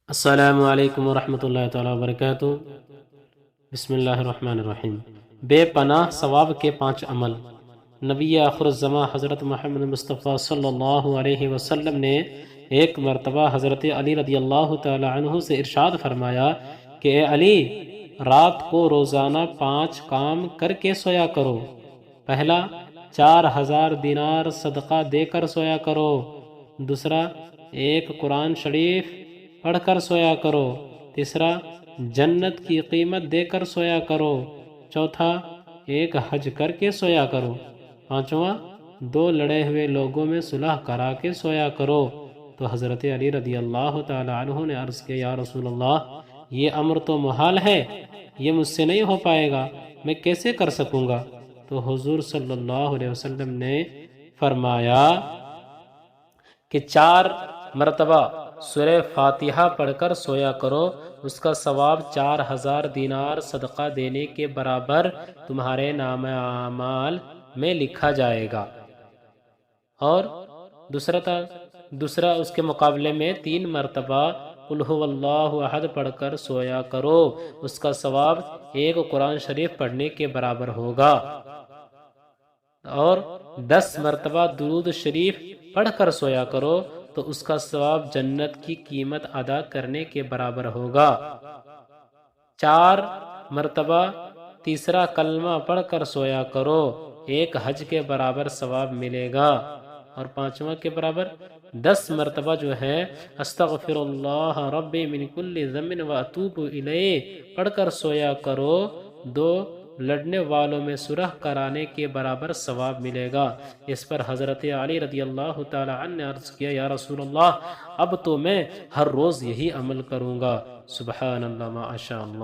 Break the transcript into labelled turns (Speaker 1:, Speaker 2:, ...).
Speaker 1: السلام علیکم ورحمۃ اللہ تعالیٰ وبرکاتہ۔ بسم اللہ الرحمن الرحیم۔ بے پناہ ثواب کے 5 عمل۔ نبی آخر الزماں حضرت محمد مصطفیٰ صلی اللہ علیہ وسلم نے ایک مرتبہ حضرت علی رضی اللہ تعالیٰ عنہ سے ارشاد فرمایا کہ اے علی، رات کو روزانہ 5 کام کر کے سویا کرو۔ پہلا، 4000 دینار صدقہ دے کر سویا کرو۔ دوسرا، ایک قرآن شریف پڑھ کر سویا کرو۔ تیسرا، جنت کی قیمت دے کر سویا کرو۔ چوتھا، ایک حج کر کے سویا کرو۔ پانچواں، 2 لڑے ہوئے لوگوں میں صلح کرا کے سویا کرو۔ تو حضرت علی رضی اللہ تعالی عنہ نے عرض کیا، یا رسول اللہ، یہ امر تو محال ہے، یہ مجھ سے نہیں ہو پائے گا، میں کیسے کر سکوں گا؟ تو حضور صلی اللہ علیہ وسلم نے فرمایا کہ 4 مرتبہ سورہ فاتحہ پڑھ کر سویا کرو، اس کا ثواب 4000 دینار صدقہ دینے کے برابر تمہارے نام اعمال میں لکھا جائے گا۔ اور دوسرا اس کے مقابلے میں 3 مرتبہ قل هو اللہ احد پڑھ کر سویا کرو، اس کا ثواب ایک قرآن شریف پڑھنے کے برابر ہوگا۔ اور 10 مرتبہ درود شریف پڑھ کر سویا کرو تو اس کا ثواب جنت کی قیمت ادا کرنے کے برابر ہوگا۔ 4 مرتبہ تیسرا کلمہ پڑھ کر سویا کرو، ایک حج کے برابر ثواب ملے گا۔ اور 5واں کے برابر 10 مرتبہ جو ہے استغفر اللہ ربی من کل ذنب واتوب الیہ پڑھ کر سویا کرو، 2 لڑنے والوں میں صلح کرانے کے برابر ثواب ملے گا۔ اس پر حضرت علی رضی اللہ تعالی عنہ نے عرض کیا، یا رسول اللہ، اب تو میں ہر روز یہی عمل کروں گا۔ سبحان اللہ ما شاء اللہ۔